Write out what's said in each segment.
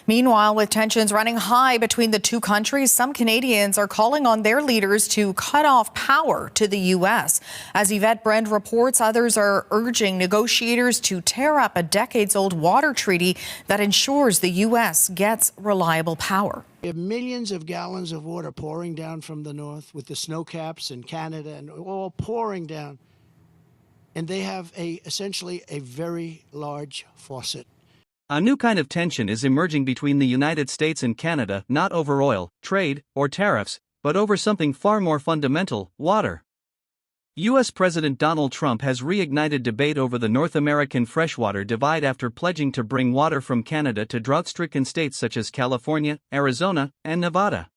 Meanwhile, with tensions running high between the two countries, some Canadians are calling on their leaders to cut off power to the U.S. As Yvette Brend reports, others are urging negotiators to tear up a decades-old water treaty that ensures the U.S. gets reliable power. We have millions of gallons of water pouring down from the north with the snow caps in Canada and all pouring down. And they have essentially a very large faucet. A new kind of tension is emerging between the United States and Canada, not over oil, trade, or tariffs, but over something far more fundamental: water. U.S. President Donald Trump has reignited debate over the North American freshwater divide after pledging to bring water from Canada to drought-stricken states such as California, Arizona, and Nevada.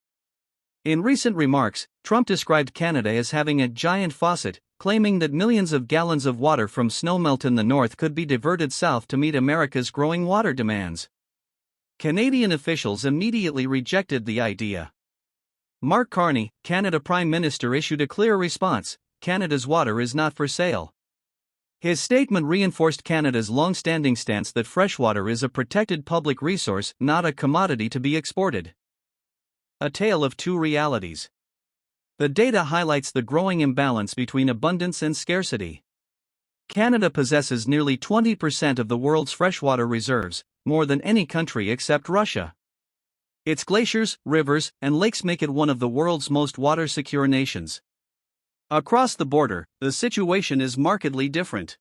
In recent remarks, Trump described Canada as having a giant faucet, claiming that millions of gallons of water from snowmelt in the north could be diverted south to meet America's growing water demands. Canadian officials immediately rejected the idea. Mark Carney, Canada Prime Minister, issued a clear response: Canada's water is not for sale. His statement reinforced Canada's long-standing stance that freshwater is a protected public resource, not a commodity to be exported. A tale of two realities. The data highlights the growing imbalance between abundance and scarcity. Canada possesses nearly 20% of the world's freshwater reserves, more than any country except Russia. Its glaciers, rivers, and lakes make it one of the world's most water-secure nations. Across the border, the situation is markedly different.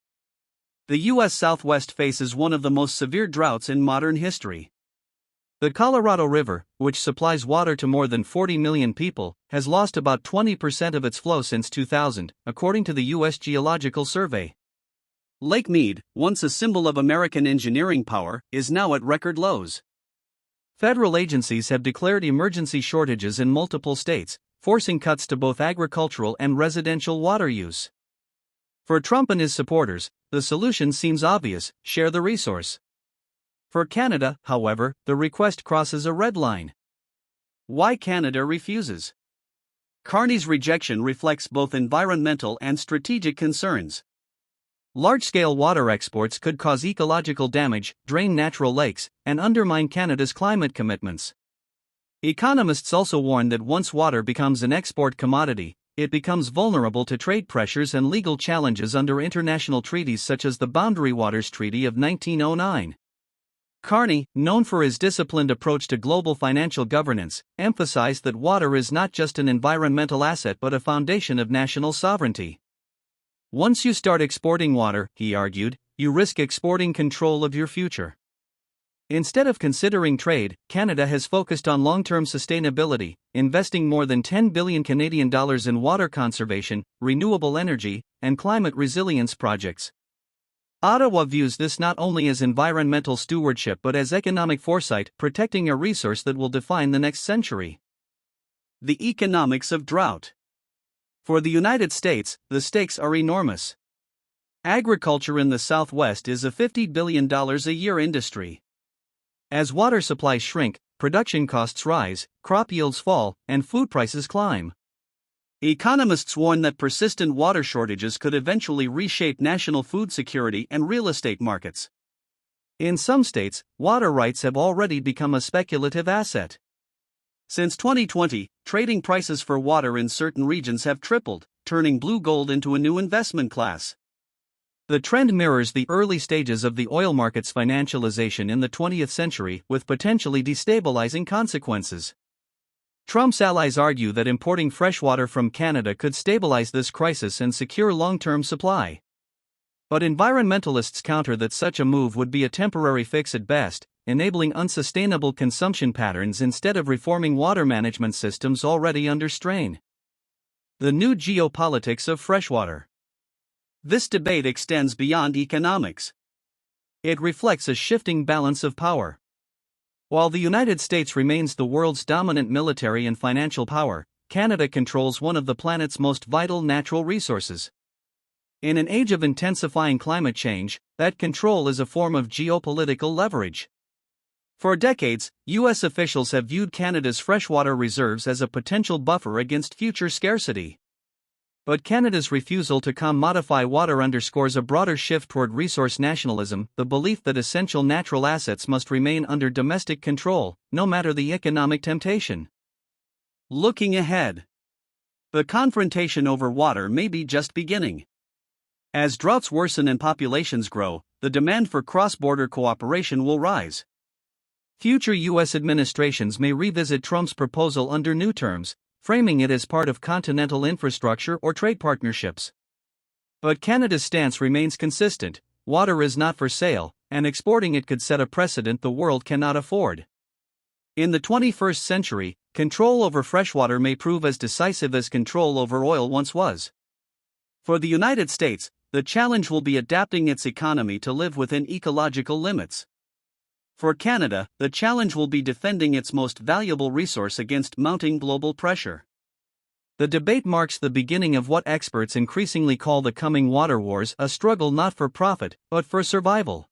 The U.S. Southwest faces one of the most severe droughts in modern history. The Colorado River, which supplies water to more than 40 million people, has lost about 20% of its flow since 2000, according to the U.S. Geological Survey. Lake Mead, once a symbol of American engineering power, is now at record lows. Federal agencies have declared emergency shortages in multiple states, forcing cuts to both agricultural and residential water use. For Trump and his supporters, the solution seems obvious: share the resource. For Canada, however, the request crosses a red line. Why Canada refuses? Carney's rejection reflects both environmental and strategic concerns. Large-scale water exports could cause ecological damage, drain natural lakes, and undermine Canada's climate commitments. Economists also warn that once water becomes an export commodity, it becomes vulnerable to trade pressures and legal challenges under international treaties such as the Boundary Waters Treaty of 1909. Carney, known for his disciplined approach to global financial governance, emphasized that water is not just an environmental asset but a foundation of national sovereignty. Once you start exporting water, he argued, you risk exporting control of your future. Instead of considering trade, Canada has focused on long-term sustainability, investing more than 10 billion Canadian dollars in water conservation, renewable energy, and climate resilience projects. Ottawa views this not only as environmental stewardship but as economic foresight, protecting a resource that will define the next century. The economics of drought. For the United States, the stakes are enormous. Agriculture in the Southwest is a $50 billion a year industry. As water supplies shrink, production costs rise, crop yields fall, and food prices climb. Economists warn that persistent water shortages could eventually reshape national food security and real estate markets. In some states, water rights have already become a speculative asset. Since 2020, trading prices for water in certain regions have tripled, turning blue gold into a new investment class. The trend mirrors the early stages of the oil market's financialization in the 20th century, with potentially destabilizing consequences. Trump's allies argue that importing freshwater from Canada could stabilize this crisis and secure long-term supply. But environmentalists counter that such a move would be a temporary fix at best, enabling unsustainable consumption patterns instead of reforming water management systems already under strain. The new geopolitics of freshwater. This debate extends beyond economics. It reflects a shifting balance of power. While the United States remains the world's dominant military and financial power, Canada controls one of the planet's most vital natural resources. In an age of intensifying climate change, that control is a form of geopolitical leverage. For decades, U.S. officials have viewed Canada's freshwater reserves as a potential buffer against future scarcity. But Canada's refusal to commodify water underscores a broader shift toward resource nationalism, the belief that essential natural assets must remain under domestic control, no matter the economic temptation. Looking ahead, the confrontation over water may be just beginning. As droughts worsen and populations grow, the demand for cross-border cooperation will rise. Future U.S. administrations may revisit Trump's proposal under new terms, framing it as part of continental infrastructure or trade partnerships. But Canada's stance remains consistent: water is not for sale, and exporting it could set a precedent the world cannot afford. In the 21st century, control over freshwater may prove as decisive as control over oil once was. For the United States, the challenge will be adapting its economy to live within ecological limits. For Canada, the challenge will be defending its most valuable resource against mounting global pressure. The debate marks the beginning of what experts increasingly call the coming water wars, a struggle not for profit, but for survival.